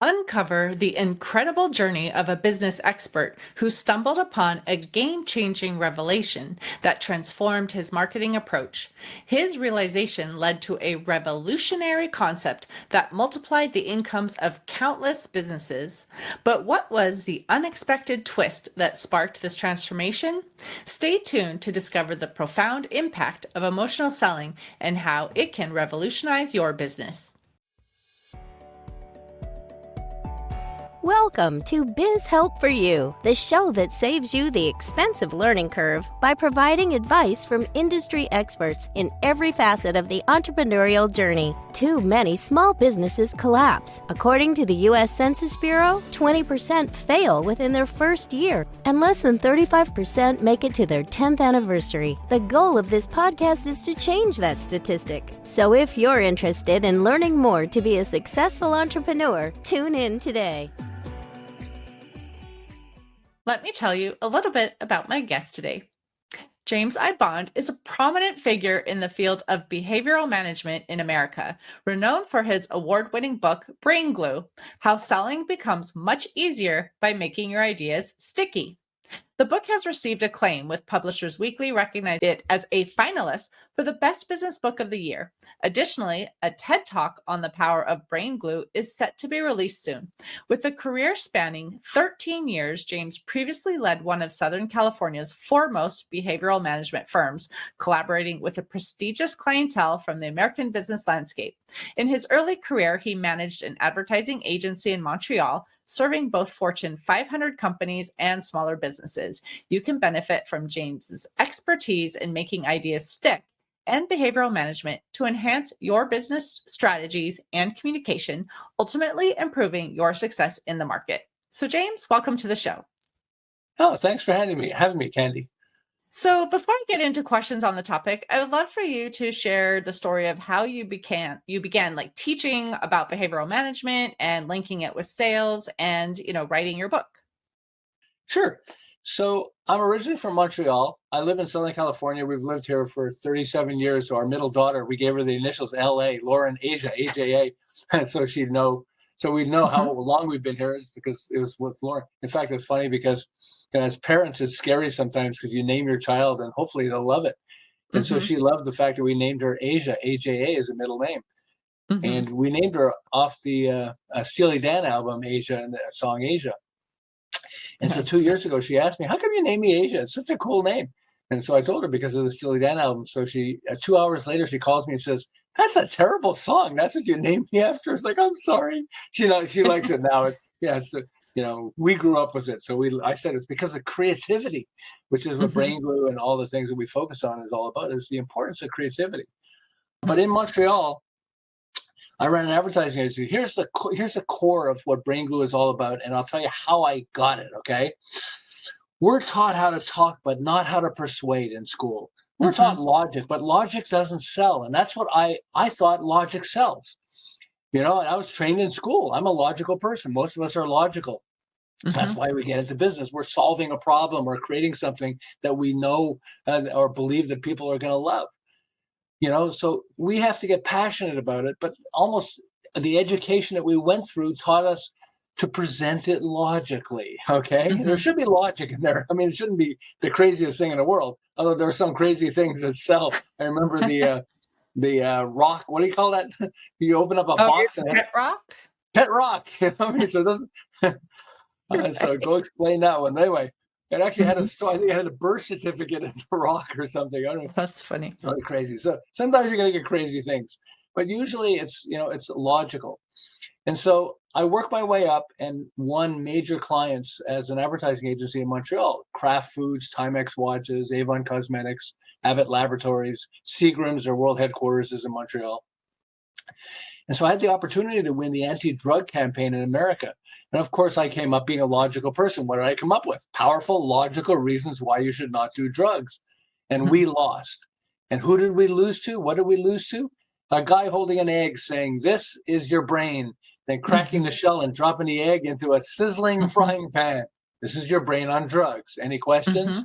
Uncover the incredible journey of a business expert who stumbled upon a game changing revelation that transformed his marketing approach. His realization led to a revolutionary concept that multiplied the incomes of countless businesses. But what was the unexpected twist that sparked this transformation? Stay tuned to discover the profound impact of emotional selling and how it can revolutionize your business. Welcome to Biz Help For You, the show that saves you the expensive learning curve by providing advice from industry experts in every facet of the entrepreneurial journey. Too many small businesses collapse. According to the U.S. Census Bureau, 20% fail within their first year, and less than 35% make it to their 10th anniversary. The goal of this podcast is to change that statistic. So if you're interested in learning more to be a successful entrepreneur, tune in today. Let me tell you a little bit about my guest today. James I. Bond is a prominent figure in the field of behavioral management in America, renowned for his award-winning book, Brain Glue: How Selling Becomes Much Easier by Making Your Ideas Sticky. The book has received acclaim, with Publishers Weekly recognizing it as a finalist for the Best Business Book of the Year. Additionally, a TED Talk on the power of brain glue is set to be released soon. With a career spanning 13 years, James previously led one of Southern California's foremost behavioral management firms, collaborating with a prestigious clientele from the American business landscape. In his early career, he managed an advertising agency in Montreal, serving both Fortune 500 companies and smaller businesses. You can benefit from James's expertise in making ideas stick and behavioral management to enhance your business strategies and communication, ultimately improving your success in the market. So James, welcome to the show. Oh, thanks for having me, Candy. So before I get into questions on the topic, I would love for you to share the story of how you began like teaching about behavioral management and linking it with sales and, writing your book. Sure. So I'm originally from Montreal. I live in Southern California. We've lived here for 37 years. So our middle daughter, we gave her the initials LA, Lauren Asia, AJA. And so she'd know, so we'd know how long we've been here, because it was with Lauren. In fact, it's funny because as parents, it's scary sometimes because you name your child and hopefully they'll love it. And so she loved the fact that we named her Asia, AJA is a middle name. And we named her off the Steely Dan album, Asia, and the song Asia. And so 2 years ago, she asked me, how come you name me Asia? It's such a cool name. And so I told her because of the Steely Dan album. So she, 2 hours later, she calls me and says, that's a terrible song. That's what you named me after. It's like, I'm sorry. She likes it now. We grew up with it. So I said it's because of creativity, which is what Brain Glue and all the things that we focus on is all about, is the importance of creativity. But in Montreal, I ran an advertising agency. Here's the core of what Brain Glue is all about, and I'll tell you how I got it, okay? We're taught how to talk, but not how to persuade in school. We're taught logic, but logic doesn't sell, and that's what I thought logic sells. And I was trained in school. I'm a logical person. Most of us are logical. That's why we get into business. We're solving a problem or creating something that we know or believe that people are going to love. So we have to get passionate about it, but almost the education that we went through taught us to present it logically, okay? There should be logic in there. I mean, it shouldn't be the craziest thing in the world, although there are some crazy things that sell. I remember the rock, what do you call that? You open up a box and Pet rock? Pet rock. So it doesn't, so go explain that one. Anyway, it actually had a story. I think it had a birth certificate in the rock or something. I don't know. That's funny. Really crazy. So sometimes you're going to get crazy things, but usually it's logical. And so I worked my way up and won major clients as an advertising agency in Montreal: Kraft Foods, Timex Watches, Avon Cosmetics, Abbott Laboratories, Seagram's, their world headquarters is in Montreal. And so I had the opportunity to win the anti-drug campaign in America. And of course, I came up being a logical person. What did I come up with? Powerful, logical reasons why you should not do drugs. And we lost. And who did we lose to? What did we lose to? A guy holding an egg saying, this is your brain, then cracking the shell and dropping the egg into a sizzling frying pan. This is your brain on drugs. Any questions?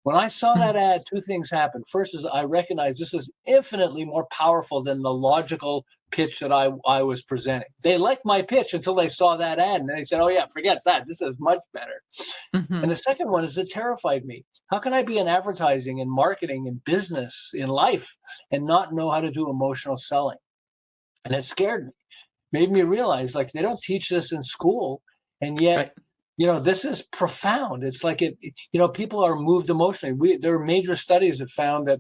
When I saw that ad, two things happened. First is I recognized this is infinitely more powerful than the logical pitch that I was presenting. They liked my pitch until they saw that ad, and they said, oh yeah, forget that. This is much better. And the second one is it terrified me. How can I be in advertising and marketing and business in life and not know how to do emotional selling? And it scared me. Made me realize, like, they don't teach this in school, and yet Right. this is profound. It's like people are moved emotionally. There are major studies that found that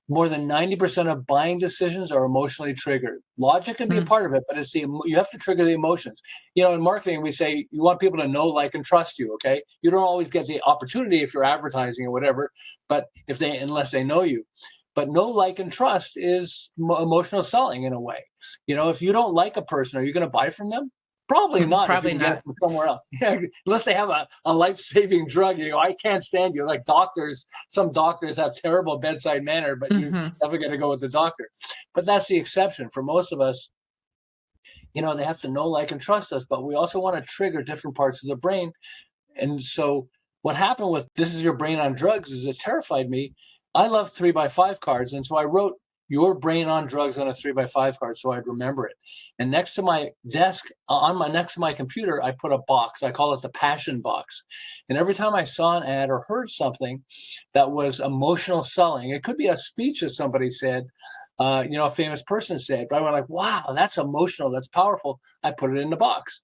more than 90% of buying decisions are emotionally triggered. Logic can be a part of it, but you have to trigger the emotions. In marketing, we say you want people to know, like, and trust you. Okay, you don't always get the opportunity if you're advertising or whatever, but unless they know you. But know, like, and trust is emotional selling in a way. If you don't like a person, are you going to buy from them? Probably not. Probably if you can not. get it from somewhere else. Unless they have a life-saving drug. I can't stand you. Like doctors, some doctors have terrible bedside manner, but you're never going to go with the doctor. But that's the exception. For most of us, they have to know, like, and trust us, but we also want to trigger different parts of the brain. And so what happened with This Is Your Brain on Drugs is it terrified me. I love 3x5 cards. And so I wrote Your Brain on Drugs on a 3x5 card so I'd remember it. And next to my desk, next to my computer, I put a box. I call it the passion box. And every time I saw an ad or heard something that was emotional selling, it could be a speech that somebody said, a famous person said, but I went like, wow, that's emotional, that's powerful. I put it in the box,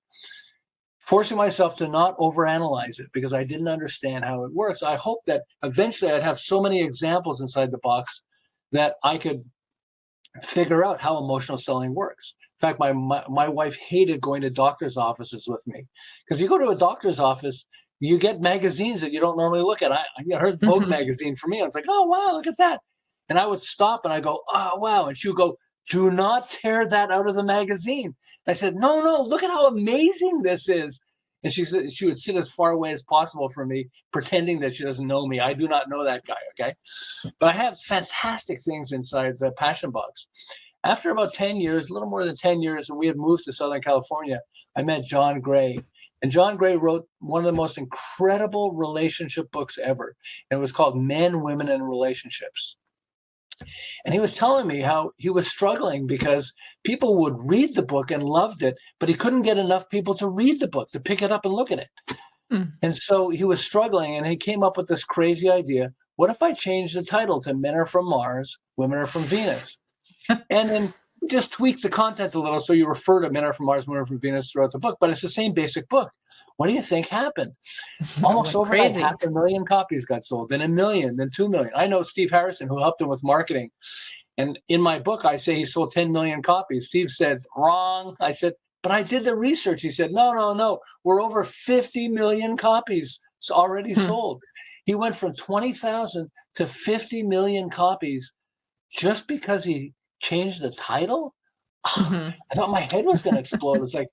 forcing myself to not overanalyze it because I didn't understand how it works. I hope that eventually I'd have so many examples inside the box that I could figure out how emotional selling works. In fact, my wife hated going to doctor's offices with me because you go to a doctor's office, you get magazines that you don't normally look at. I heard Vogue magazine for me. I was like, oh, wow, look at that. And I would stop and I go, oh, wow. And she would go, do not tear that out of the magazine. And I said, no, look at how amazing this is. And she said she would sit as far away as possible from me, pretending that she doesn't know me. I do not know that guy, okay? But I have fantastic things inside the passion box. After about 10 years, a little more than 10 years, when we had moved to Southern California, I met John Gray. And John Gray wrote one of the most incredible relationship books ever. And it was called Men, Women, and Relationships. And he was telling me how he was struggling because people would read the book and loved it, but he couldn't get enough people to read the book, to pick it up and look at it. And so he was struggling, and he came up with this crazy idea. What if I change the title to Men Are From Mars, Women Are From Venus? And then just tweak the content a little so you refer to Men Are From Mars, Women Are From Venus throughout the book, but it's the same basic book. What do you think happened? Almost overnight, 500,000 copies got sold, then 1 million, then 2 million. I know Steve Harrison, who helped him with marketing. And in my book, I say he sold 10 million copies. Steve said, wrong. I said, but I did the research. He said, no. We're over 50 million copies already sold. He went from 20,000 to 50 million copies just because he changed the title. I thought my head was going to explode. It's like,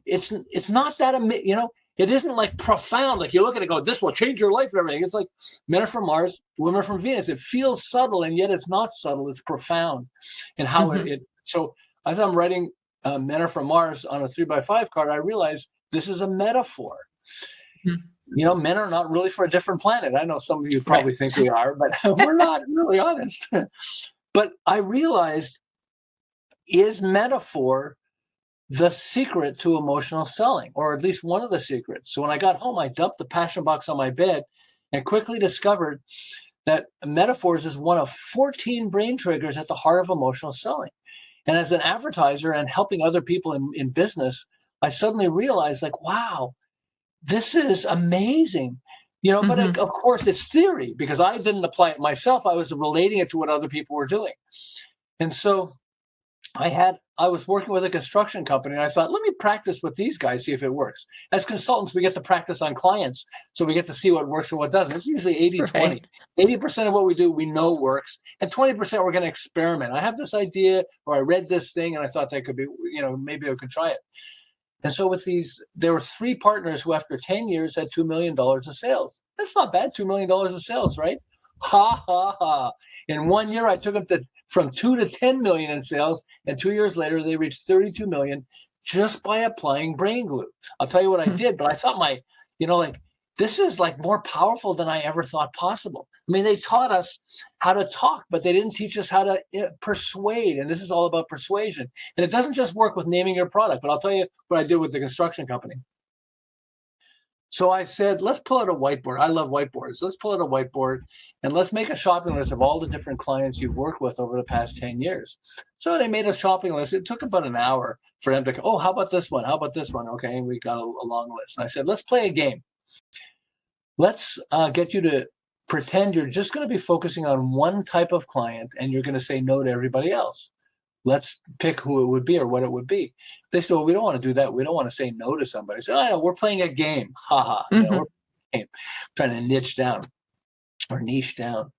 it's not that, it isn't like profound. Like you look at it and go, this will change your life and everything. It's like Men Are From Mars, Women Are From Venus. It feels subtle, and yet it's not subtle. It's profound. And how so as I'm writing Men Are From Mars on a 3x5 card, I realized this is a metaphor. Men are not really for a different planet. I know some of you probably think we are, but we're not, really honest. But I realized, is metaphor the secret to emotional selling, or at least one of the secrets? So when I got home, I dumped the passion box on my bed and quickly discovered that metaphors is one of 14 brain triggers at the heart of emotional selling. And as an advertiser and helping other people in business, I suddenly realized, like, wow, this is amazing. But of course it's theory because I didn't apply it myself. I was relating it to what other people were doing. And so I was working with a construction company, and I thought, let me practice with these guys, see if it works. As consultants, we get to practice on clients, so we get to see what works and what doesn't. It's usually 80-20. 80% of what we do, we know works, and 20% we're going to experiment. I have this idea, or I read this thing, and I thought that could be, maybe I could try it. And so there were 3 partners who after 10 years had $2 million of sales. That's not bad, $2 million of sales, right? Ha, ha, ha. In 1 year, I took them from 2 to 10 million in sales. And 2 years later, they reached 32 million just by applying brain glue. I'll tell you what I did, but I thought this is like more powerful than I ever thought possible. I mean, they taught us how to talk, but they didn't teach us how to persuade. And this is all about persuasion. And it doesn't just work with naming your product, but I'll tell you what I did with the construction company. So I said, let's pull out a whiteboard. I love whiteboards. Let's pull out a whiteboard and let's make a shopping list of all the different clients you've worked with over the past 10 years. So they made a shopping list. It took about an hour for them to, oh, how about this one? How about this one? Okay, and we got a long list. And I said, let's play a game. Let's get you to pretend you're just going to be focusing on one type of client and you're going to say no to everybody else. Let's pick who it would be or what it would be. They said, well, we don't want to do that. We don't want to say no to somebody. I said, oh, no, we're playing a game. Ha ha. Mm-hmm. You know, we're playing a game. Trying to niche down or niche down.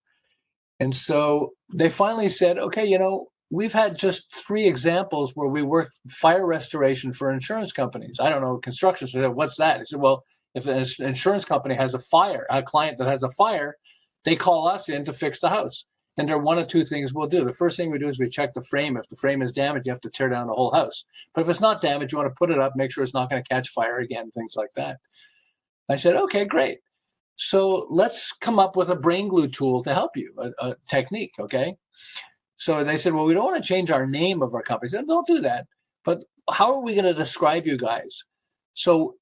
And so they finally said, okay, you know, we've had just 3 examples where we worked fire restoration for insurance companies. I don't know, construction. So what's that? I said, well, if an insurance company has a fire, a client that has a fire, they call us in to fix the house. And there are 1 of 2 things we'll do. The first thing we do is we check the frame. If the frame is damaged, you have to tear down the whole house. But if it's not damaged, you want to put it up, make sure it's not going to catch fire again, things like that. I said, okay, great. So let's come up with a brain glue tool to help you, a technique, okay? So they said, well, we don't want to change our name of our company. I said, don't do that. But how are we going to describe you guys? So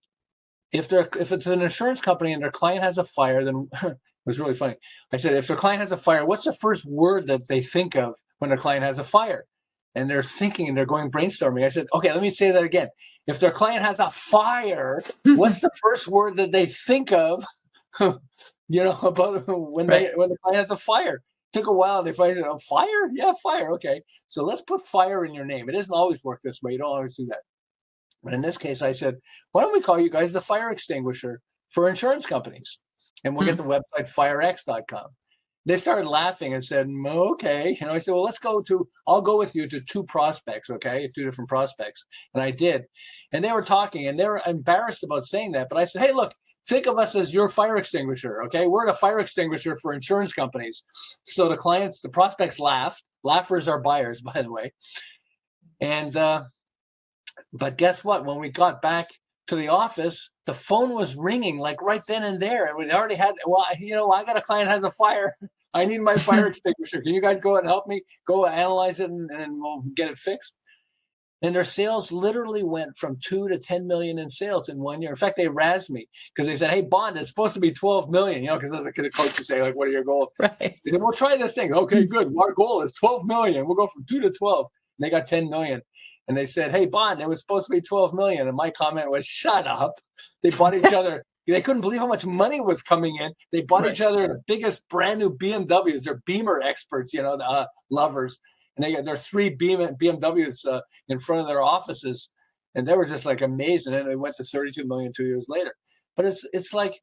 if it's an insurance company and their client has a fire, then it was really funny. I said, if their client has a fire, what's the first word that they think of when their client has a fire? And they're thinking and they're going brainstorming. I said, okay, let me say that again. If their client has a fire, what's the first word that they think of, about when the client has a fire? Took a while. They finally said, oh, fire? Yeah, fire. Okay. So let's put fire in your name. It doesn't always work this way. You don't always do that. But in this case, I said, why don't we call you guys the fire extinguisher for insurance companies? And we'll get the website firex.com. They started laughing and said, okay. I said, well, I'll go with you to 2 prospects, okay? 2 different prospects. And I did. And they were talking and they were embarrassed about saying that. But I said, hey, look, think of us as your fire extinguisher, okay? We're the fire extinguisher for insurance companies. So the prospects laughed. Laughers are buyers, by the way. And, but guess what? When we got back to the office, the phone was ringing like right then and there. And we already had, I got a client has a fire. I need my fire extinguisher. Can you guys go and help me? Go analyze it and we'll get it fixed. And their sales literally went from 2 to 10 million in sales in 1 year. In fact, they razzed me because they said, hey, Bond, it's supposed to be 12 million, because as a coach, you say, like, what are your goals? Right. They said, well, try this thing. Okay, good. Our goal is 12 million. We'll go from 2 to 12. And they got 10 million. And they said, hey, Bond, it was supposed to be 12 million. And my comment was, shut up. They bought each other. They couldn't believe how much money was coming in. They bought each other the biggest brand new BMWs. They're Beamer experts, lovers. And there's 3 BMWs in front of their offices. And they were just like amazed. And then they went to 32 million 2 years later. But it's like,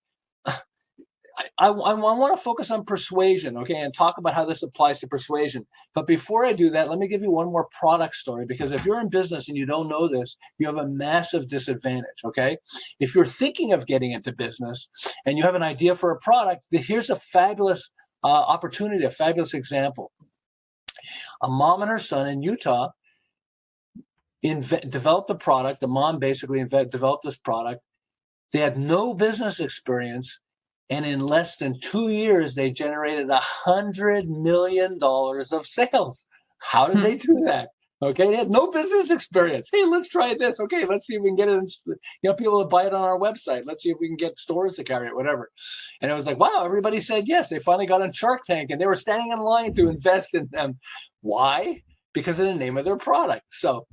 I want to focus on persuasion, okay, and talk about how this applies to persuasion. But before I do that, let me give you one more product story, because if you're in business and you don't know this, you have a massive disadvantage, okay? If you're thinking of getting into business and you have an idea for a product, here's a fabulous opportunity, a fabulous example. A mom and her son in Utah developed a product. The mom basically developed this product. They had no business experience. And in less than 2 years, they generated $100 million of sales. How did they do that? Okay, they had no business experience. Hey, let's try this. Okay, let's see if we can get it. People to buy it on our website. Let's see if we can get stores to carry it, whatever. And it was like, wow, everybody said yes. They finally got on Shark Tank, and they were standing in line to invest in them. Why? Because of the name of their product. So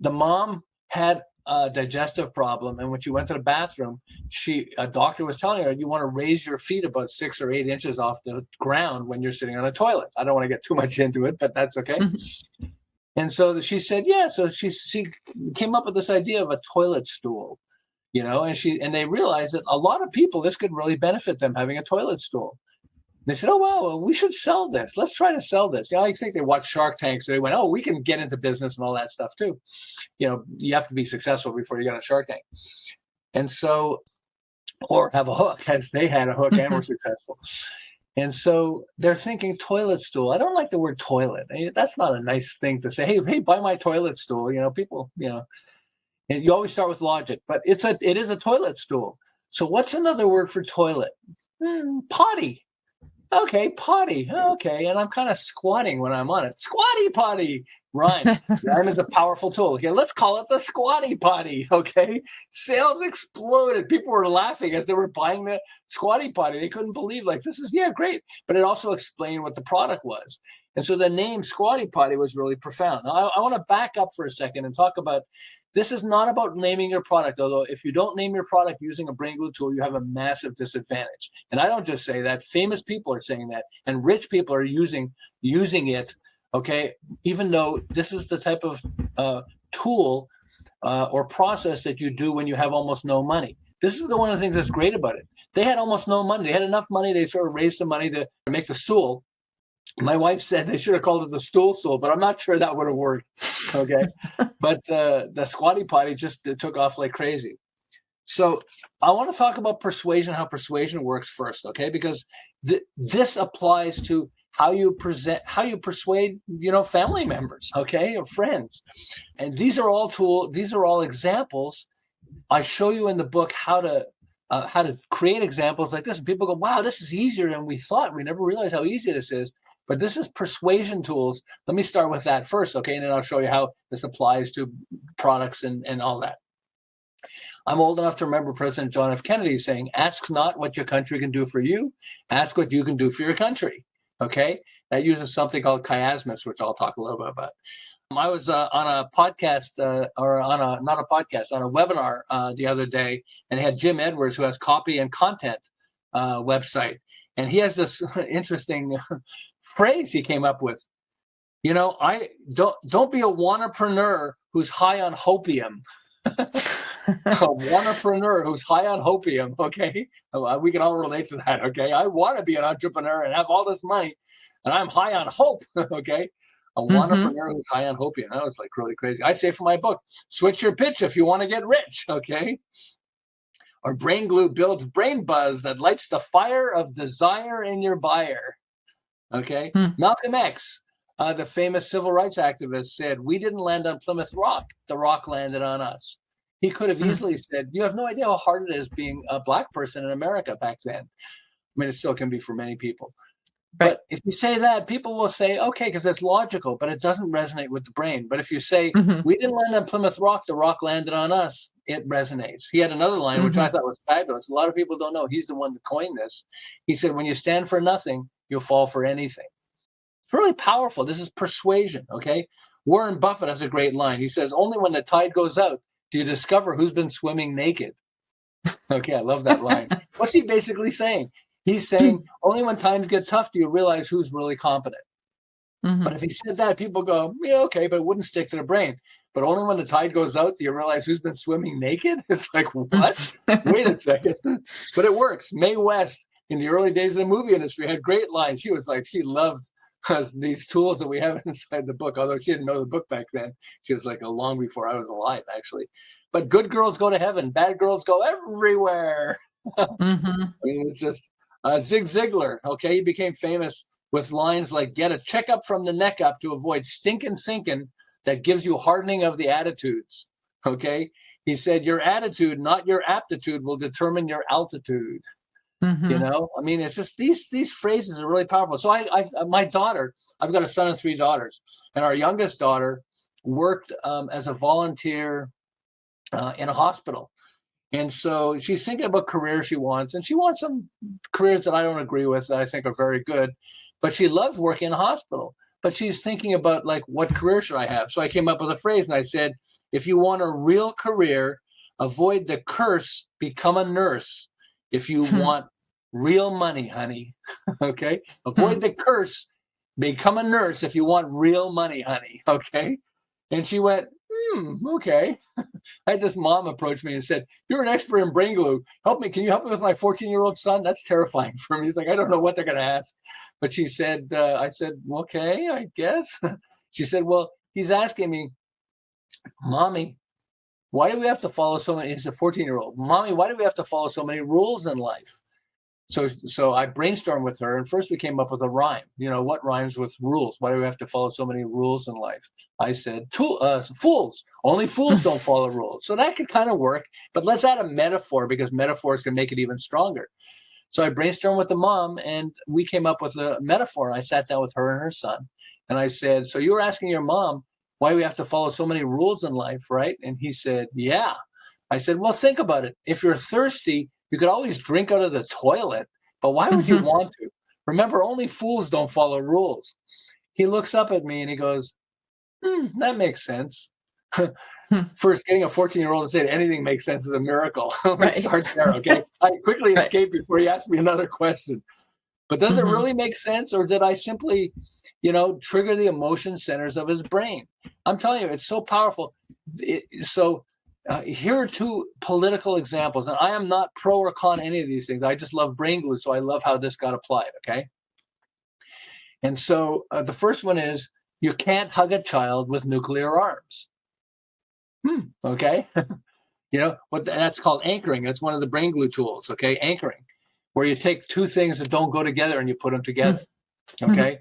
the mom had a digestive problem, and when she went to the bathroom, a doctor was telling her, you want to raise your feet about 6 or 8 inches off the ground when you're sitting on a toilet. I don't want to get too much into it, but that's okay. And so she said, yeah. So she came up with this idea of a toilet stool, and they realized that a lot of people, this could really benefit them, having a toilet stool. They said, oh, wow, well, we should sell this. Let's try to sell this. I think they watched Shark Tank, so they went, oh, we can get into business and all that stuff too. You have to be successful before you get on Shark Tank. And so, or have a hook, as they had a hook and were successful. And so they're thinking toilet stool. I don't like the word toilet. That's not a nice thing to say. Hey, buy my toilet stool. People, and you always start with logic, but it is a toilet stool. So what's another word for toilet? Potty. Okay, potty. Okay, and I'm kind of squatting when I'm on it. Squatty potty. Rhyme. Rhyme is a powerful tool. Okay, let's call it the squatty potty. Okay, sales exploded. People were laughing as they were buying the squatty potty. They couldn't believe, like, this is, yeah, great. But it also explained what the product was. And so the name squatty potty was really profound. Now, I want to back up for a second and talk about, this is not about naming your product, although if you don't name your product using a brain glue tool, you have a massive disadvantage. And I don't just say that. Famous people are saying that, and rich people are using it, okay, even though this is the type of tool or process that you do when you have almost no money. This is one of the things that's great about it. They had almost no money. They had enough money. They sort of raised the money to make the stool. My wife said they should have called it the stool, but I'm not sure that would have worked. Okay. But the squatty potty just took off like crazy. So I want to talk about persuasion, how persuasion works first, okay? Because this applies to how you persuade, family members, okay, or friends. And these are all examples. I show you in the book how to create examples like this. And people go, wow, this is easier than we thought. We never realized how easy this is. But this is persuasion tools. Let me start with that first, okay? And then I'll show you how this applies to products and all that. I'm old enough to remember President John F. Kennedy saying, ask not what your country can do for you, ask what you can do for your country, okay? That uses something called chiasmus, which I'll talk a little bit about. I was on a podcast, on a webinar the other day, and they had Jim Edwards, who has copy and content website. And he has this interesting phrase he came up with. I don't be a wantrepreneur who's high on hopium. A wantrepreneur who's high on hopium. Okay, we can all relate to that. Okay, I want to be an entrepreneur and have all this money, and I'm high on hope. Okay, a wantrepreneur who's high on hopium. That was like really crazy. I say for my book, switch your pitch if you want to get rich. Okay. Or brain glue builds brain buzz that lights the fire of desire in your buyer. Okay. Malcolm X, the famous civil rights activist, said, we didn't land on Plymouth Rock. The rock landed on us. He could have easily said, you have no idea how hard it is being a Black person in America back then. I mean, it still can be for many people. Right. But if you say that, people will say, okay, because it's logical, but it doesn't resonate with the brain. But if you say, we didn't land on Plymouth Rock, the rock landed on us, it resonates. He had another line, which I thought was fabulous. A lot of people don't know. He's the one that coined this. He said, when you stand for nothing, you'll fall for anything. It's really powerful. This is persuasion, okay? Warren Buffett has a great line. He says, only when the tide goes out do you discover who's been swimming naked. Okay, I love that line. What's he basically saying? He's saying, only when times get tough do you realize who's really competent. But if he said that, people go, yeah, okay, but it wouldn't stick to the brain. But only when the tide goes out do you realize who's been swimming naked? It's like, what? Wait a second. But it works. Mae West, in the early days of the movie industry, had great lines. She was like, she loved these tools that we have inside the book, although she didn't know the book back then. She was like long before I was alive, actually. But good girls go to heaven. Bad girls go everywhere. I mean, it's just Zig Ziglar, okay? He became famous with lines like, get a checkup from the neck up to avoid stinking thinking that gives you hardening of the attitudes, okay? He said, your attitude, not your aptitude, will determine your altitude. You know, I mean, it's just these phrases are really powerful. So my daughter, I've got a son and 3 daughters, and our youngest daughter worked as a volunteer in a hospital. And so she's thinking about careers she wants, and she wants some careers that I don't agree with that I think are very good, but she loves working in a hospital. But she's thinking about, like, what career should I have? So I came up with a phrase, and I said, if you want a real career, avoid the curse, become a nurse. If you want real money, honey, okay? Avoid the curse, become a nurse if you want real money, honey, okay? And she went, okay. I had this mom approach me and said, you're an expert in brain glue. Help me. Can you help me with my 14-year-old son? That's terrifying for me. He's like, I don't know what they're going to ask. But she said, I said, okay, I guess. She said, well, he's asking me, Mommy, why do we have to follow so many? He's a 14-year-old. Mommy, why do we have to follow so many rules in life? So I brainstormed with her, and first we came up with a rhyme. What rhymes with rules? Why do we have to follow so many rules in life? I said, fools. Only fools don't follow rules. So that could kind of work, but let's add a metaphor, because metaphors can make it even stronger. So I brainstormed with the mom, and we came up with a metaphor. I sat down with her and her son, and I said, so you were asking your mom why we have to follow so many rules in life, right? And he said, yeah. I said, well, think about it. If you're thirsty, you could always drink out of the toilet, but why would you want to? Remember, only fools don't follow rules. He looks up at me and he goes, that makes sense. First, getting a 14-year-old to say anything makes sense is a miracle. Let's start there, okay? I quickly escaped before he asked me another question. But does it really make sense, or did I simply, trigger the emotion centers of his brain? I'm telling you, it's so powerful. Here are two political examples, and I am not pro or con any of these things. I just love brain glue, so I love how this got applied, okay? And so the first one is, you can't hug a child with nuclear arms. Okay? That's called anchoring. That's one of the brain glue tools, okay? Anchoring, where you take two things that don't go together and you put them together, okay?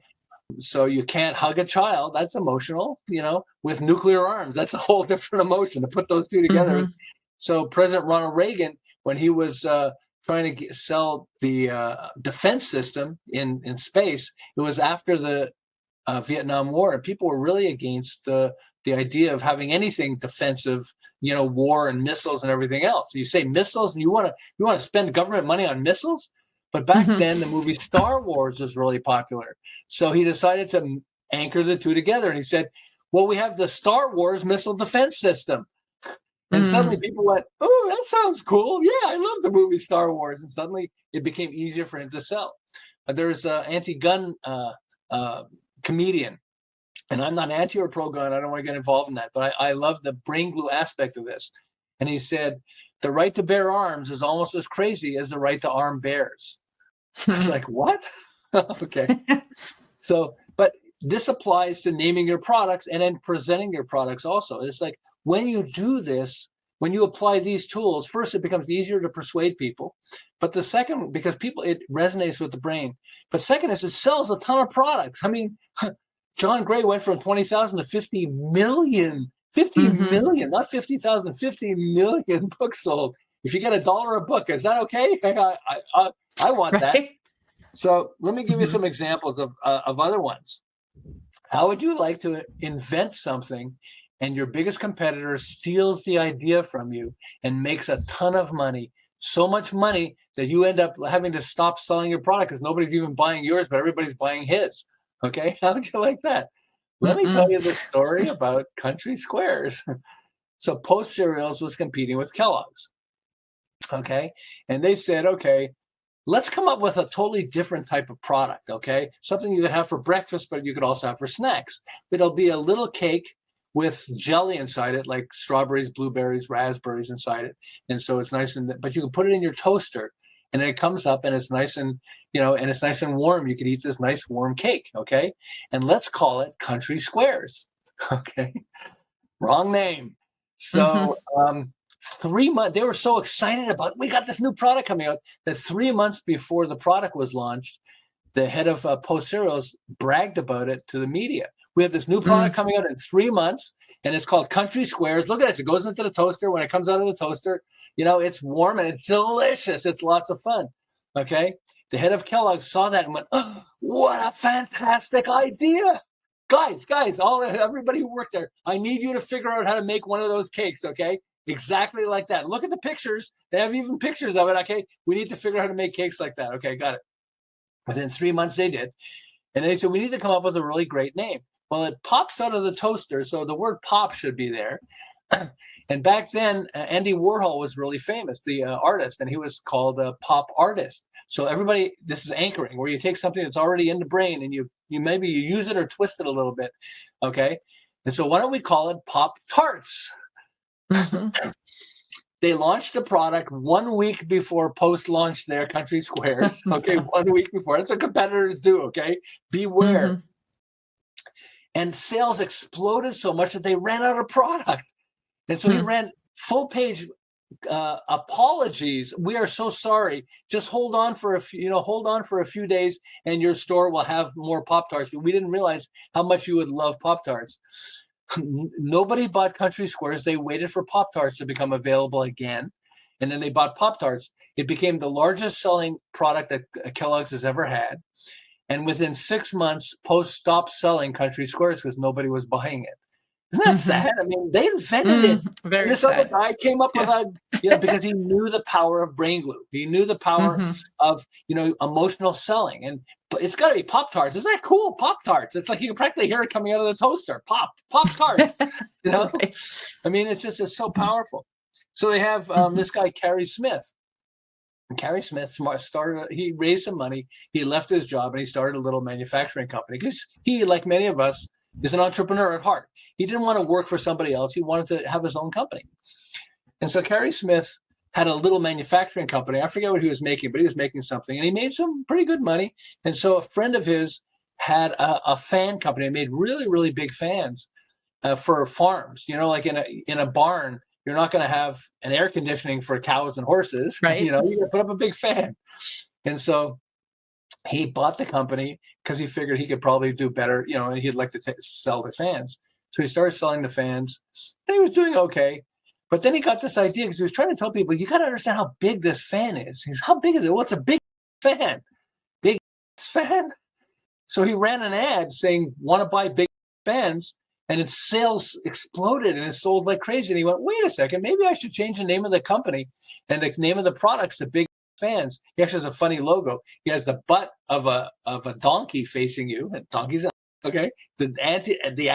So you can't hug a child. That's emotional, with nuclear arms. That's a whole different emotion to put those two together. So President Ronald Reagan, when he was trying to sell the defense system in space, it was after the Vietnam War, and people were really against the idea of having anything defensive, war and missiles and everything else. So you say missiles, and you want to spend government money on missiles? But back then, the movie Star Wars was really popular. So he decided to anchor the two together. And he said, well, we have the Star Wars missile defense system. And suddenly people went, oh, that sounds cool. Yeah, I love the movie Star Wars. And suddenly it became easier for him to sell. There's an anti-gun comedian. And I'm not anti or pro-gun. I don't want to get involved in that. But I love the brain glue aspect of this. And he said, the right to bear arms is almost as crazy as the right to arm bears. It's like, what? Okay. So, but this applies to naming your products and then presenting your products also. It's like, when you do this, when you apply these tools, first, it becomes easier to persuade people. But the second, because it resonates with the brain. But second is, it sells a ton of products. I mean, John Gray went from 20,000 to 50 million. 50 million, not 50,000, 50 million books sold. If you get $1 a book, is that okay? I want that. So let me give you some examples of other ones. How would you like to invent something and your biggest competitor steals the idea from you and makes a ton of money, so much money that you end up having to stop selling your product because nobody's even buying yours, but everybody's buying his? Okay, how would you like that? Let me tell you the story about Country Squares. So Post Cereals was competing with Kellogg's. Okay, and they said, okay, let's come up with a totally different type of product, okay? Something you could have for breakfast, but you could also have for snacks. It'll be a little cake with jelly inside it, like strawberries, blueberries, raspberries inside it. And so it's nice, but you can put it in your toaster, and it comes up, and it's nice and, and it's nice and warm. You can eat this nice warm cake, okay? And let's call it Country Squares, okay? Wrong name. So 3 months, they were so excited about, we got this new product coming out, that 3 months before the product was launched, the head of Post Cereals bragged about it to the media. We have this new product coming out in 3 months, and it's called Country Squares. Look at this. It goes into the toaster. When it comes out of the toaster, it's warm and it's delicious. It's lots of fun. Okay. The head of Kellogg's saw that and went, oh, what a fantastic idea. Guys, everybody who worked there, I need you to figure out how to make one of those cakes, okay? Exactly like that. Look at the pictures. They have even pictures of it, okay? We need to figure out how to make cakes like that. Okay, got it. Within 3 months, they did. And they said, we need to come up with a really great name. Well, it pops out of the toaster, so the word pop should be there. And back then, Andy Warhol was really famous, the artist, and he was called a pop artist. So everybody, this is anchoring, where you take something that's already in the brain and you maybe use it or twist it a little bit, okay? And so why don't we call it Pop Tarts? They launched the product 1 week before Post launched their Country Squares, okay? 1 week before. That's what competitors do, okay? Beware. And sales exploded so much that they ran out of product. And so he ran full page apologies. We are so sorry. Just hold on for a few days, and your store will have more Pop-Tarts. But we didn't realize how much you would love Pop-Tarts. Nobody bought Country Squares. They waited for Pop-Tarts to become available again, and then they bought Pop-Tarts. It became the largest selling product that Kellogg's has ever had. And within 6 months, Post stopped selling Country Squares because nobody was buying it. Isn't that sad? I mean, they invented it. And Very this other sad. guy came up with because he knew the power of brain glue. He knew the power of, emotional selling. And it's got to be Pop-Tarts. Isn't that cool? Pop-Tarts. It's like you can practically hear it coming out of the toaster. Pop-Tarts. Right. I mean, it's so powerful. So they have this guy, Carey Smith. And Carey Smith he raised some money. He left his job and he started a little manufacturing company because he, like many of us, is an entrepreneur at heart. He didn't want to work for somebody else. He wanted to have his own company. And so Carey Smith had a little manufacturing company. I forget what he was making, but he was making something. And he made some pretty good money. And so a friend of his had a fan company. He made really, really big fans for farms. Like in a barn, you're not going to have an air conditioning for cows and horses. Right. You got to put up a big fan. And so he bought the company because he figured he could probably do better, and he'd like to sell the fans. So he started selling the fans, and he was doing okay. But then he got this idea because he was trying to tell people, you got to understand how big this fan is. He's, how big is it? Well, it's a big fan. Big fan. So he ran an ad saying, want to buy big fans? And its sales exploded and it sold like crazy. And he went, wait a second, maybe I should change the name of the company and the name of the products to Big Fans. He actually has a funny logo. He has the butt of a donkey facing you. And donkey's okay. The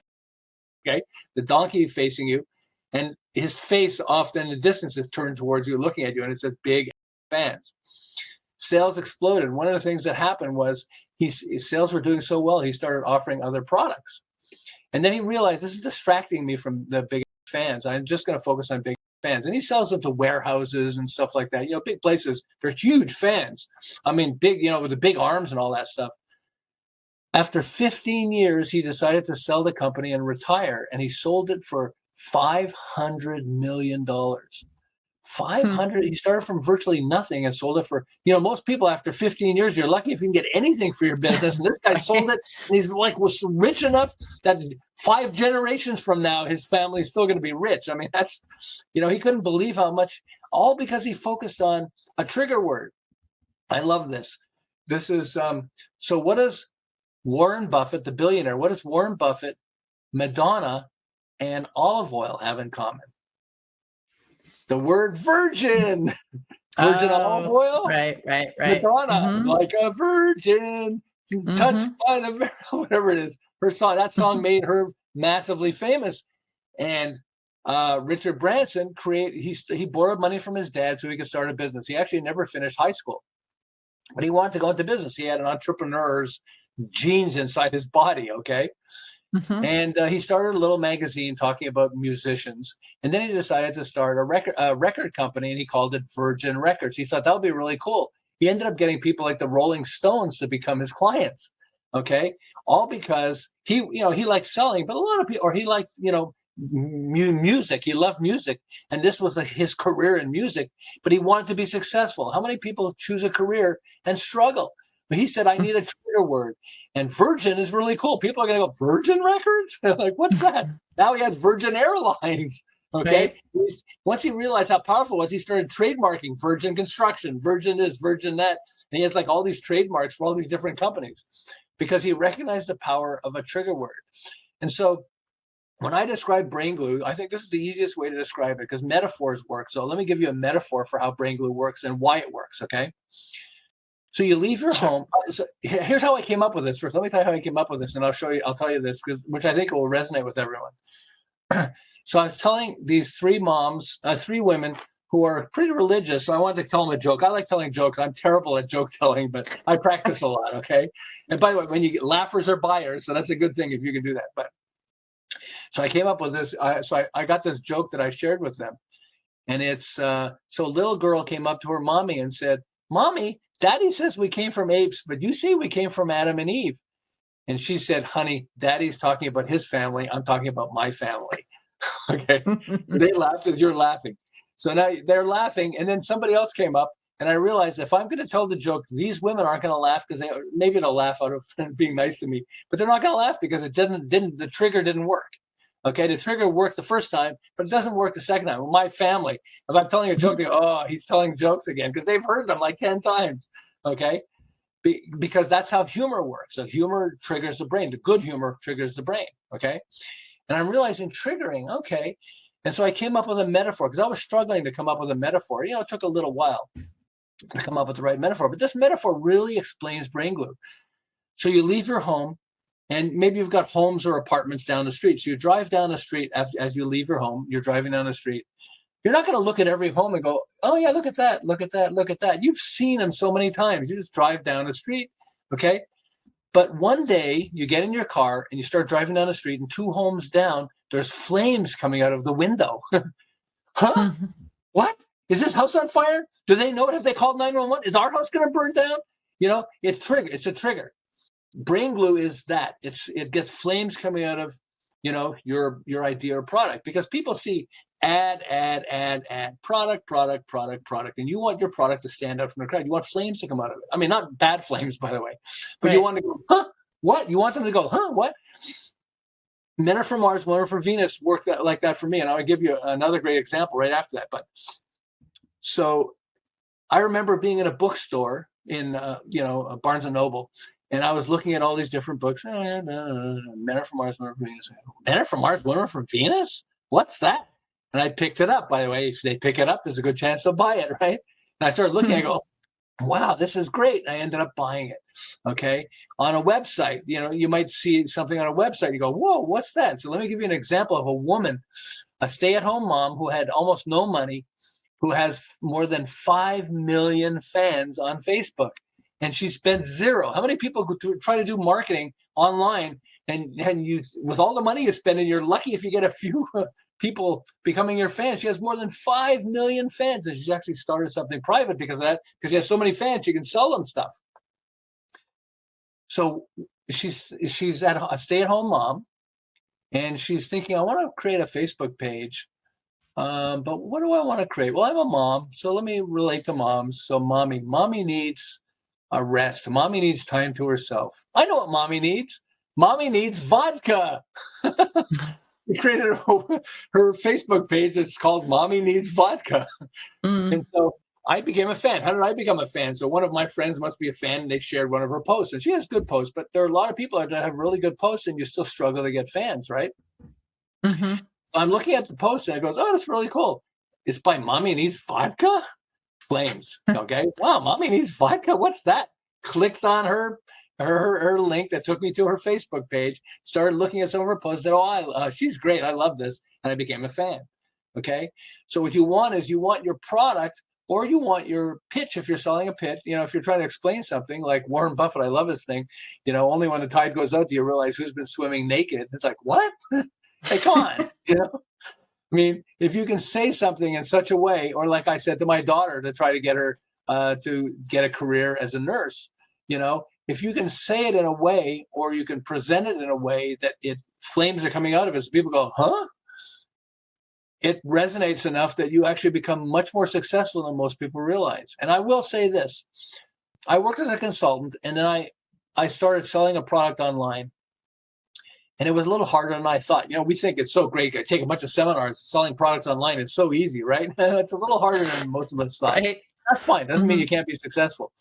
donkey facing you, and his face off in the distance is turned towards you, looking at you, and it says Big Fans. Sales exploded. One of the things that happened was his sales were doing so well, he started offering other products. And then he realized, this is distracting me from the Big Fans. I'm just going to focus on Big Fans. And he sells them to warehouses and stuff like that. Big places. They're huge fans. I mean, big, with the big arms and all that stuff. After 15 years, he decided to sell the company and retire. And he sold it for $500 million. 500. He started from virtually nothing and sold it for, most people after 15 years, you're lucky if you can get anything for your business. And this guy sold it, and he's was rich enough that 5 generations from now, his family's still going to be rich. I mean, that's, he couldn't believe how much, all because he focused on a trigger word. I love this. This is, so what does Warren Buffett, the billionaire, what does Warren Buffett, Madonna, and olive oil have in common? The word virgin. Virgin olive oil. Right. Madonna, like a virgin, touched by the whatever it is. That song made her massively famous. And Richard Branson he borrowed money from his dad so he could start a business. He actually never finished high school, but he wanted to go into business. He had an entrepreneur's genes inside his body. Okay. And he started a little magazine talking about musicians. And then he decided to start a record company, and he called it Virgin Records. He thought that would be really cool. He ended up getting people like the Rolling Stones to become his clients. Okay. All because he liked selling, but a lot of people, or he liked, music. He loved music. And this was his career in music, but he wanted to be successful. How many people choose a career and struggle? But he said, I need a trigger word. And Virgin is really cool. People are going to go, Virgin Records? Like, what's that? Now he has Virgin Airlines. Okay. Right. Once he realized how powerful it was, he started trademarking Virgin Construction, Virgin this, Virgin that. And he has like all these trademarks for all these different companies because he recognized the power of a trigger word. And so when I describe brain glue, I think this is the easiest way to describe it because metaphors work. So let me give you a metaphor for how brain glue works and why it works. Okay. So you leave your home. So here's how I came up with this. First, let me tell you how I came up with this, and I'll tell you this, which I think will resonate with everyone. So I was telling these 3 women who are pretty religious. So I wanted to tell them a joke. I like telling jokes. I'm terrible at joke telling, but I practice a lot. Okay. And by the way, when you get laughers are buyers, so that's a good thing if you can do that. But so I came up with this. I got this joke that I shared with them, and it's so a little girl came up to her mommy and said, "Mommy, Daddy says we came from apes, but you say we came from Adam and Eve." And she said, "Honey, Daddy's talking about his family. I'm talking about my family." Okay. They laughed as you're laughing. So now they're laughing, and then somebody else came up, and I realized if I'm going to tell the joke, these women aren't going to laugh because maybe they'll laugh out of being nice to me, but they're not going to laugh because the trigger didn't work. Okay, the trigger worked the first time, but it doesn't work the second time. Well, my family, if I'm telling a joke, they go, oh, he's telling jokes again, because they've heard them like 10 times. Okay, because that's how humor works. So humor triggers the brain. The good humor triggers the brain. Okay, and I'm realizing triggering. Okay, and so I came up with a metaphor because I was struggling to come up with a metaphor. It took a little while to come up with the right metaphor, but this metaphor really explains brain glue. So you leave your home, and maybe you've got homes or apartments down the street. So you drive down the street as you leave your home. You're driving down the street. You're not going to look at every home and go, oh, yeah, look at that, look at that, look at that. You've seen them so many times. You just drive down the street, okay? But one day you get in your car and you start driving down the street, and 2 homes down, there's flames coming out of the window. Huh? What? Is this house on fire? Do they know it? Have they called 911? Is our house going to burn down? It's a trigger. Brain glue is that. It gets flames coming out of, your idea or product, because people see ad, product, and you want your product to stand out from the crowd. You want flames to come out of it. I mean, not bad flames, by the way, but You want to go, huh? What? You want them to go, huh? What? Men are from Mars, women are from Venus work like that for me, and I'll give you another great example right after that. But so I remember being in a bookstore in Barnes and Noble, and I was looking at all these different books. Men are from Mars, women are from Venus. Men are from Mars, women are from Venus? What's that? And I picked it up. By the way, if they pick it up, there's a good chance they'll buy it, right? And I started looking, I go, wow, this is great. I ended up buying it, okay? On a website, you might see something on a website. You go, whoa, what's that? So let me give you an example of a woman, a stay-at-home mom who had almost no money, who has more than 5 million fans on Facebook. And she spent zero. How many people try to do marketing online, and you, with all the money you spend, and you're lucky if you get a few people becoming your fans? She has more than 5 million fans, and she's actually started something private because of that, because she has so many fans, she can sell them stuff. So she's a stay-at-home mom, and she's thinking, I want to create a Facebook page. But what do I want to create? Well, I'm a mom, so let me relate to moms. So mommy needs a rest. Mommy needs time to herself. I know what mommy needs. Mommy needs vodka. We created her Facebook page. It's called Mommy Needs Vodka. And so I became a fan. How did I become a fan? So one of my friends must be a fan, and they shared one of her posts. And she has good posts, but there are a lot of people that have really good posts, and you still struggle to get fans, right? Mm-hmm. I'm looking at the post, and it goes, oh, that's really cool. It's by Mommy Needs Vodka? Flames. Okay. Wow, Mommy Needs Vodka? What's that? Clicked on her link that took me to her Facebook page, started looking at some of her posts, said, oh, she's great. I love this. And I became a fan. Okay. So what you want is your product, or you want your pitch. If you're selling a pitch, if you're trying to explain something like Warren Buffett, I love his thing, only when the tide goes out do you realize who's been swimming naked. It's like, what? Hey, come on, I mean, if you can say something in such a way, or like I said to my daughter to try to get her to get a career as a nurse, if you can say it in a way, or you can present it in a way that flames are coming out of it, so people go, huh? It resonates enough that you actually become much more successful than most people realize. And I will say this, I worked as a consultant, and then I started selling a product online. And it was a little harder than I thought. We think it's so great. I take a bunch of seminars, selling products online. It's so easy, right? It's a little harder than most of us thought. Right. That's fine. Doesn't mean you can't be successful.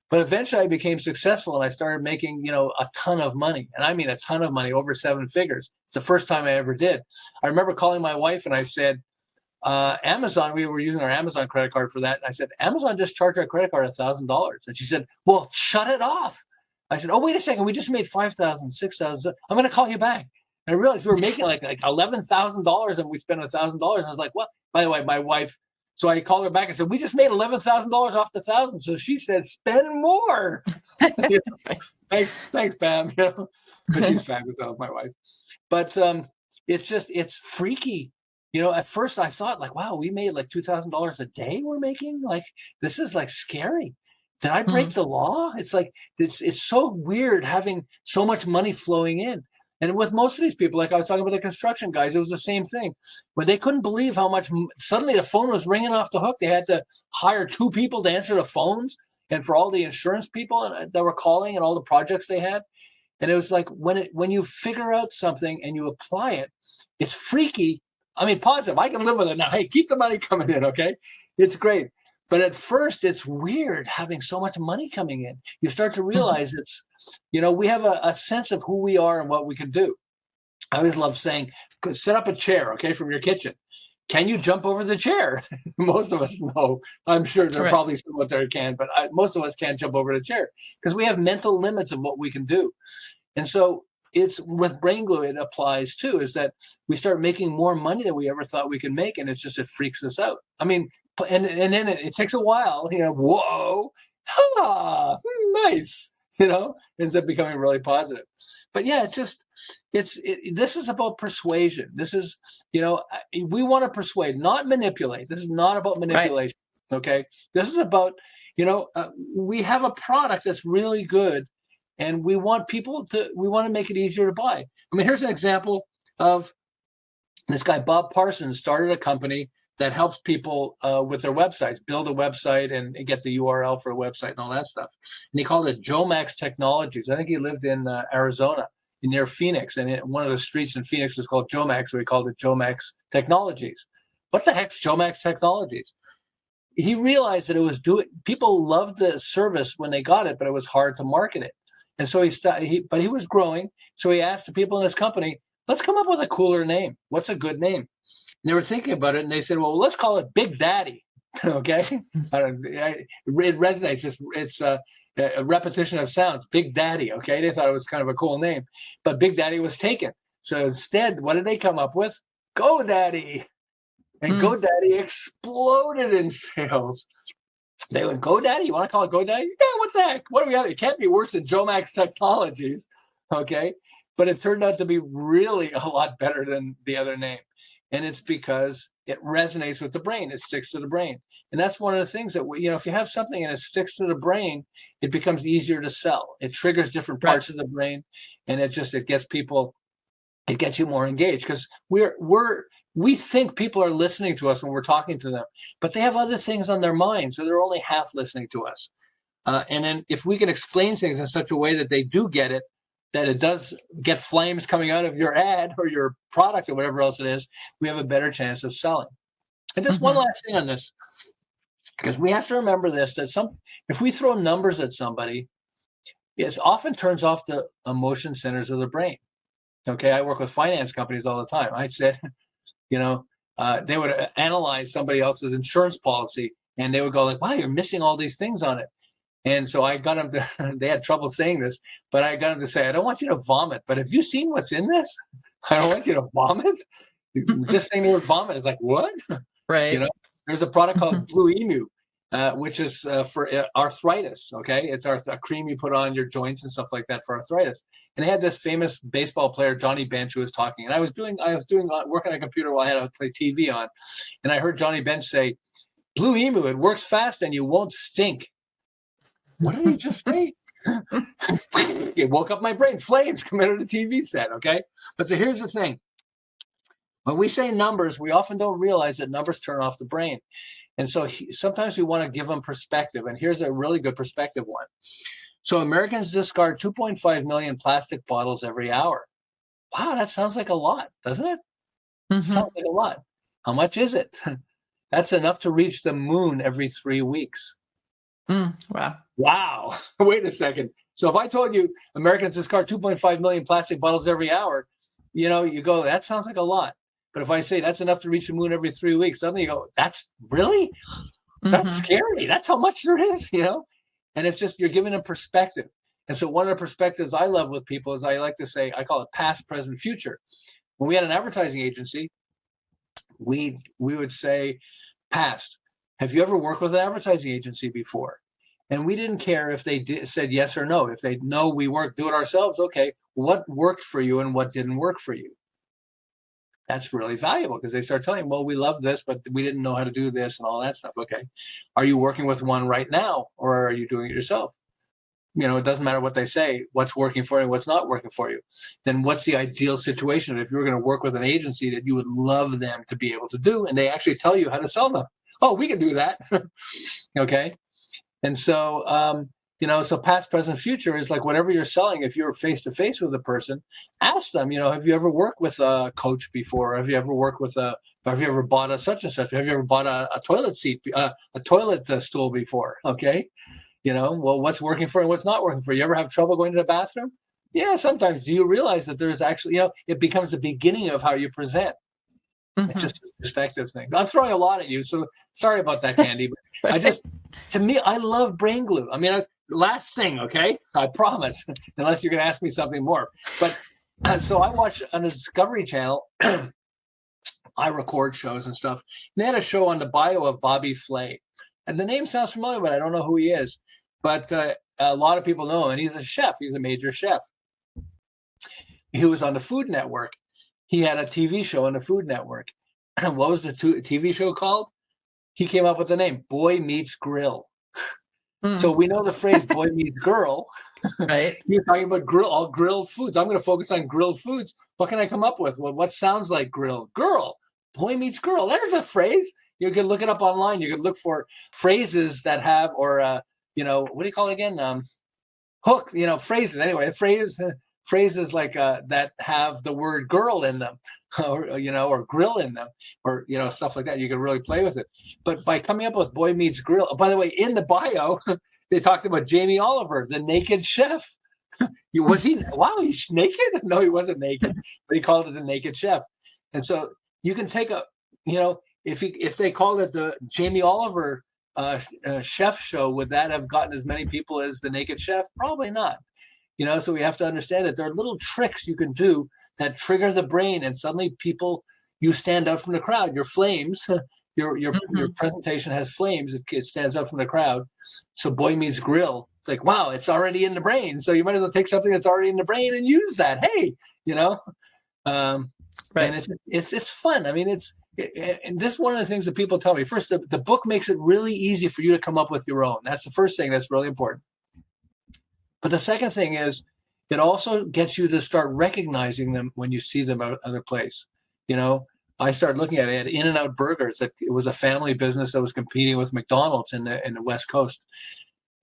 But eventually I became successful, and I started making, a ton of money. And I mean a ton of money, over 7 figures. It's the first time I ever did. I remember calling my wife, and I said, Amazon, we were using our Amazon credit card for that. And I said, Amazon just charged our credit card $1,000. And she said, well, shut it off. I said, oh, wait a second. We just made $5,000, $6,000. I'm going to call you back. And I realized we were making like $11,000, and we spent $1,000. I was like, what? By the way, my wife. So I called her back and said, we just made $11,000 off the 1,000. So she said, spend more. Thanks, Pam. But she's fabulous, my wife. But it's freaky. At first I thought, like, wow, we made like $2,000 a day. We're making, like, this is like scary. Did I break the law? It's like, it's so weird having so much money flowing in. And with most of these people, like I was talking about the construction guys, it was the same thing. When they couldn't believe how much suddenly the phone was ringing off the hook. They had to hire 2 people to answer the phones, and for all the insurance people that were calling and all the projects they had. And it was like when you figure out something and you apply it, it's freaky. I mean, positive. I can live with it now. Hey, keep the money coming in, okay? It's great. But at first, it's weird having so much money coming in. You start to realize it's, we have a sense of who we are and what we can do. I always love saying, set up a chair, okay, from your kitchen. Can you jump over the chair? Most of us know. I'm sure there are Right. probably some out there can, but most of us can't jump over the chair because we have mental limits of what we can do. And so it's with brain glue, it applies too, is that we start making more money than we ever thought we could make. And it's just, it freaks us out. I mean, and then it takes a while, whoa, nice, ends up becoming really positive. But yeah, this is about persuasion. This is, we want to persuade, not manipulate. This is not about manipulation. Right. Okay. This is about, we have a product that's really good, and we want to make it easier to buy. I mean, here's an example of this guy, Bob Parsons, started a company that helps people with their websites, build a website and get the URL for a website and all that stuff. And he called it Jomax Technologies. I think he lived in Arizona, near Phoenix, and one of the streets in Phoenix was called Jomax, so he called it Jomax Technologies. What the heck's Jomax Technologies? He realized that people loved the service when they got it, but it was hard to market it. And so but he was growing. So he asked the people in his company, let's come up with a cooler name. What's a good name? And they were thinking about it, and they said, well, let's call it Big Daddy. Okay. It resonates. It's a repetition of sounds. Big Daddy. Okay. They thought it was kind of a cool name, but Big Daddy was taken. So instead, what did they come up with? GoDaddy. And GoDaddy exploded in sales. They went, GoDaddy? You want to call it GoDaddy? Yeah, what the heck? What do we have? It can't be worse than Jomax Technologies. Okay. But it turned out to be really a lot better than the other name. And it's because it resonates with the brain. It sticks to the brain. And that's one of the things that, if you have something and it sticks to the brain, it becomes easier to sell. It triggers different parts of the brain, and it gets you more engaged, because we think people are listening to us when we're talking to them, but they have other things on their mind. So they're only half listening to us. And then if we can explain things in such a way that they do get it, that it does get flames coming out of your ad or your product or whatever else it is, we have a better chance of selling. And just one last thing on this, because we have to remember this, that if we throw numbers at somebody, it often turns off the emotion centers of the brain. Okay, I work with finance companies all the time. I said, they would analyze somebody else's insurance policy, and they would go like, wow, you're missing all these things on it. And so I got them to, they had trouble saying this, but I got them to say, I don't want you to vomit, but have you seen what's in this? I don't want you to vomit. Just saying the word vomit is like, what? Right. There's a product called Blue Emu, which is for arthritis. Okay. It's a cream you put on your joints and stuff like that for arthritis. And they had this famous baseball player, Johnny Bench, who was talking, and I was doing work on a computer while I had a TV on. And I heard Johnny Bench say, Blue Emu, it works fast and you won't stink. What did he just say? It woke up my brain. Flames come out of the TV set, okay? But so here's the thing. When we say numbers, we often don't realize that numbers turn off the brain. And so sometimes we want to give them perspective. And here's a really good perspective one. So Americans discard 2.5 million plastic bottles every hour. Wow, that sounds like a lot, doesn't it? Sounds like a lot. How much is it? That's enough to reach the moon every 3 weeks. Wow. Wait a second. So if I told you Americans discard 2.5 million plastic bottles every hour, you go, that sounds like a lot. But if I say that's enough to reach the moon every 3 weeks, suddenly you go, that's really? That's scary. That's how much there is, And it's just, you're giving them perspective. And so one of the perspectives I love with people is I like to say, I call it past, present, future. When we had an advertising agency, we would say, past, have you ever worked with an advertising agency before? And we didn't care if they said yes or no. If they know we do it ourselves, okay, what worked for you and what didn't work for you? That's really valuable, because they start telling you, well, we love this, but we didn't know how to do this and all that stuff. Okay. Are you working with one right now, or are you doing it yourself? it doesn't matter what they say, what's working for you, what's not working for you. Then what's the ideal situation if you're going to work with an agency that you would love them to be able to do, and they actually tell you how to sell them? Oh, we can do that. Okay. And so, so past, present, future is like whatever you're selling. If you're face to face with a person, ask them, have you ever worked with a coach before? Have you ever have you ever bought a such and such? Have you ever bought a toilet seat, a toilet stool before? Okay. Well, what's working for you and what's not working for you? You ever have trouble going to the bathroom? Yeah, sometimes. Do you realize that there's actually, it becomes the beginning of how you present. It's just a perspective thing. I'm throwing a lot at you, so sorry about that, Candy. But to me, I love brain glue. I mean, last thing, okay? I promise, unless you're going to ask me something more. But so I watch on the Discovery Channel. I record shows and stuff. And they had a show on the bio of Bobby Flay. And the name sounds familiar, but I don't know who he is. But a lot of people know him, and he's a chef. He's a major chef. He was on the Food Network. He had a TV show on the Food Network. And what was the TV show called? He came up with the name, Boy Meets Grill. So we know the phrase boy meets girl. Right. You're talking about all grilled foods. I'm going to focus on grilled foods. What can I come up with? Well, what sounds like grill? Girl. Boy meets girl. There's a phrase. You can look it up online. You can look for phrases that have, or what do you call it again? Hook. Phrases. Anyway, phrases like that have the word girl in them, or grill in them, or stuff like that. You can really play with it. But by coming up with boy meets grill. Oh, by the way, in the bio, they talked about Jamie Oliver, the naked chef. Was he? Wow, he's naked? No, he wasn't naked, but he called it the naked chef. And so you can take if they called it the Jamie Oliver chef show, would that have gotten as many people as the naked chef? Probably not. So we have to understand that there are little tricks you can do that trigger the brain, and suddenly you stand out from the crowd. Your flames, your presentation has flames. It stands out from the crowd. So boy meets grill. It's like, wow, it's already in the brain. So you might as well take something that's already in the brain and use that. Hey, right. And it's fun. I mean, and this is one of the things that people tell me. First, the book makes it really easy for you to come up with your own. That's the first thing that's really important. But the second thing is, it also gets you to start recognizing them when you see them at other place. I started looking at it. In-N-Out Burgers. It was a family business that was competing with McDonald's in the West Coast.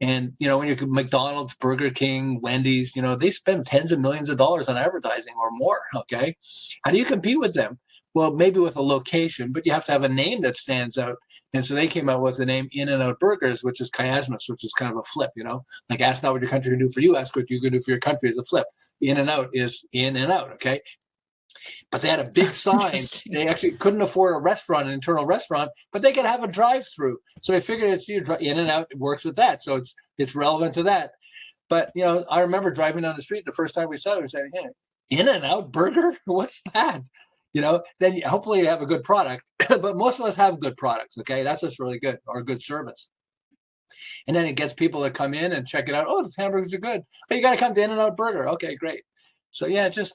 And when you're McDonald's, Burger King, Wendy's, they spend tens of millions of dollars on advertising or more. Okay, how do you compete with them? Well, maybe with a location, but you have to have a name that stands out. And so they came out with the name In-N-Out Burgers, which is chiasmus, which is kind of a flip, like ask not what your country can do for you, ask what you can do for your country is a flip. In-N-Out is in and out, okay? But they had a big sign. They actually couldn't afford a restaurant, an internal restaurant, but they could have a drive-through. So they figured it's In-N-Out works with that. So it's relevant to that. But, I remember driving down the street the first time we saw it, we said, hey, In-N-Out Burger? What's that? Then hopefully you have a good product, but most of us have good products. Okay. That's just really good, or good service. And then it gets people to come in and check it out. Oh, the hamburgers are good. Oh, you got to come to In-N-Out Burger. Okay, great. So yeah, just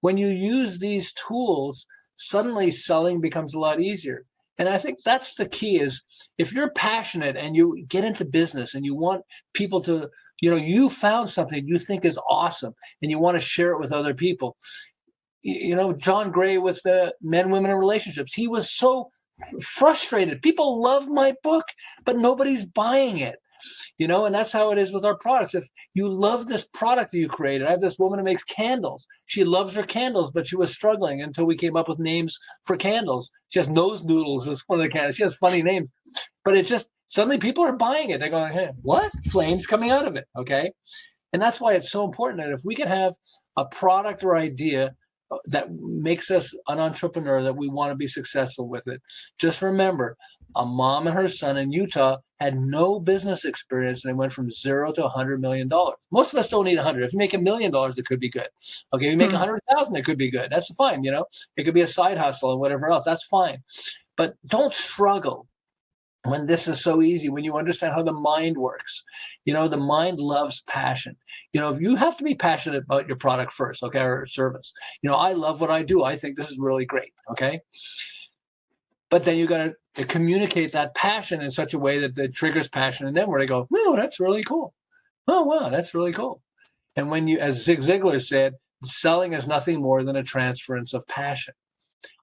when you use these tools, suddenly selling becomes a lot easier. And I think that's the key is if you're passionate and you get into business and you want people to, you found something you think is awesome and you want to share it with other people. John Gray with the Men, Women, and Relationships. He was so frustrated. People love my book, but nobody's buying it. And that's how it is with our products. If you love this product that you created, I have this woman who makes candles. She loves her candles, but she was struggling until we came up with names for candles. She has nose noodles as one of the candles. She has funny names, but it just suddenly people are buying it. They're going, hey, what? Flames coming out of it. Okay. And that's why it's so important that if we can have a product or idea that makes us an entrepreneur, that we want to be successful with it. Just remember, a mom and her son in Utah had no business experience, and they went from $0 to $100 million. Most of us don't need 100. If you make $1 million, it could be good. Okay, if you make 100,000, it could be good. That's fine. It could be a side hustle and whatever else. That's fine. But don't struggle when this is so easy, when you understand how the mind works. The mind loves passion. You have to be passionate about your product first, okay, or service. I love what I do. I think this is really great, okay? But then you got to communicate that passion in such a way that it triggers passion in them where they go, oh, that's really cool. Oh, wow, that's really cool. And when you, as Zig Ziglar said, selling is nothing more than a transference of passion.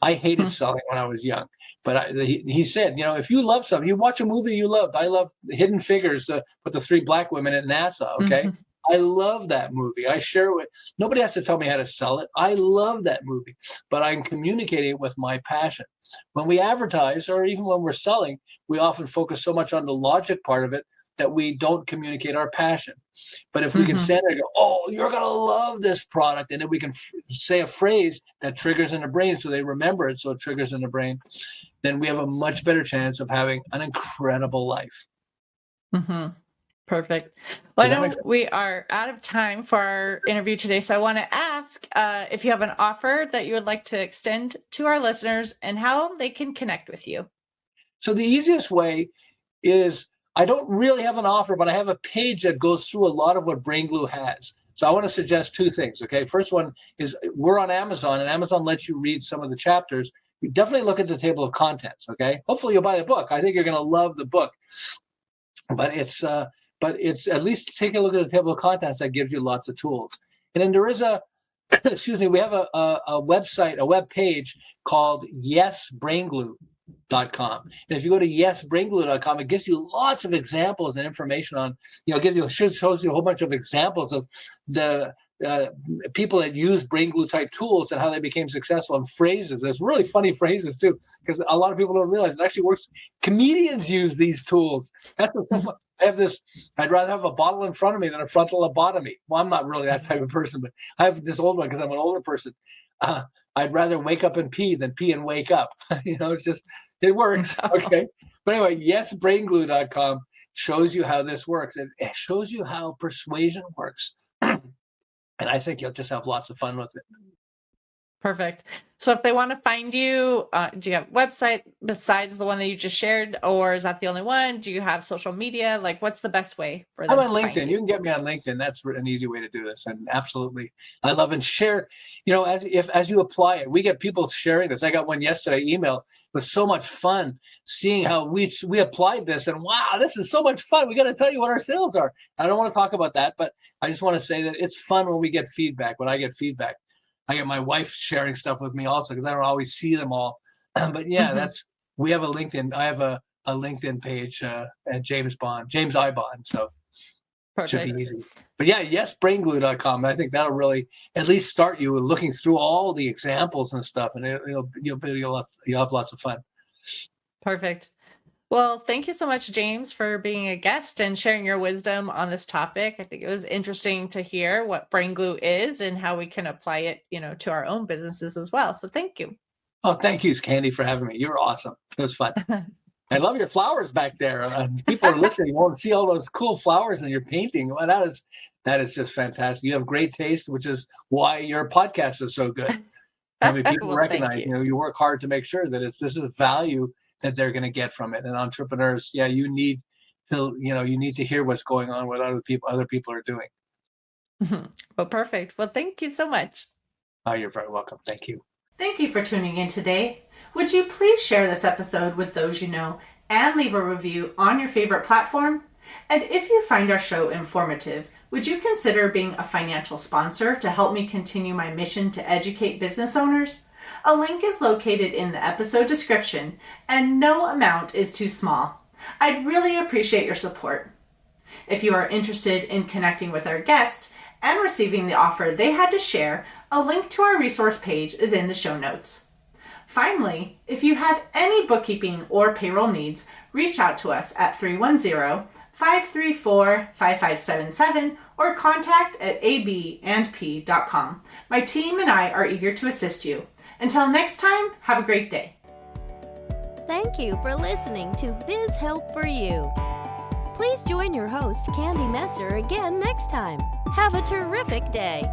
I hated selling when I was young, but he said, if you love something, you watch a movie you loved. I love Hidden Figures with the three black women at NASA. Okay. Mhm. I love that movie. I share it with nobody has to tell me how to sell it. I love that movie, but I'm communicating it with my passion. When we advertise or even when we're selling, we often focus so much on the logic part of it that we don't communicate our passion. But if we can Mhm. stand there and go, oh, you're going to love this product, and then we can say a phrase that triggers in the brain so they remember it, so it triggers in the brain, then we have a much better chance of having an incredible life. Mhm. Perfect. Well, I Does that make know sense? we are out of time for our interview today, so I want to ask if you have an offer that you would like to extend to our listeners and how they can connect with you. So the easiest way is I don't really have an offer, but I have a page that goes through a lot of what Brain Glue has. So I want to suggest two things. Okay. First one is we're on Amazon, and Amazon lets you read some of the chapters. You definitely look at the table of contents. Okay. Hopefully you'll buy the book. I think you're going to love the book, but it's at least take a look at the table of contents that gives you lots of tools. And then there is a excuse me, we have a website, a web page called yesbrainglue.com. And if you go to yesbrainglue.com, it gives you lots of examples and information on, shows you a whole bunch of examples of the people that use brain glue type tools and how they became successful, and phrases. There's really funny phrases too, because a lot of people don't realize it actually works. Comedians use these tools. That's what's so fun. I have this, I'd rather have a bottle in front of me than a frontal lobotomy. Well, I'm not really that type of person, but I have this old one because I'm an older person. I'd rather wake up and pee than pee and wake up. It's just, it works. Okay. But anyway, yesbrainglue.com shows you how this works. It shows you how persuasion works. And I think you'll just have lots of fun with it. Perfect. So if they want to find you, do you have a website besides the one that you just shared, or is that the only one? Do you have social media? Like, what's the best way for I'm them on to find LinkedIn. You you? can get me on LinkedIn. That's an easy way to do this. And absolutely, I love and share. As you apply it, we get people sharing this. I got one yesterday. Email. It was so much fun seeing how we applied this. And wow, this is so much fun. We got to tell you what our sales are. I don't want to talk about that, but I just want to say that it's fun when we get feedback. When I get feedback, I get my wife sharing stuff with me also because I don't always see them all. But yeah, Mhm. we have a LinkedIn. I have a LinkedIn page at James I Bond. So. Should be Perfect. easy. But yeah, yesbrainglue.com. I think that'll really at least start you looking through all the examples and stuff, and you'll have lots of fun. Perfect. Well, thank you so much, James, for being a guest and sharing your wisdom on this topic. I think it was interesting to hear what brain glue is and how we can apply it, to our own businesses as well. So thank you. Oh, thank you, Candy, for having me. You're awesome. It was fun. I love your flowers back there. People are listening. You won't see all those cool flowers in your painting. Well, that is just fantastic. You have great taste, which is why your podcast is so good. I mean, people Well, thank recognize, you. you work hard to make sure that this is value that they're going to get from it. And entrepreneurs, yeah, you need to hear what's going on, what other people are doing. Well, perfect. Well, thank you so much. Oh, you're very welcome. Thank you. Thank you for tuning in today. Would you please share this episode with those you know and leave a review on your favorite platform? And if you find our show informative, would you consider being a financial sponsor to help me continue my mission to educate business owners? A link is located in the episode description, and no amount is too small. I'd really appreciate your support. If you are interested in connecting with our guest and receiving the offer they had to share, a link to our resource page is in the show notes. Finally, if you have any bookkeeping or payroll needs, reach out to us at 310-534-5577 or contact@abandp.com. My team and I are eager to assist you. Until next time, have a great day. Thank you for listening to Biz Help For You. Please join your host, Candy Messer, again next time. Have a terrific day.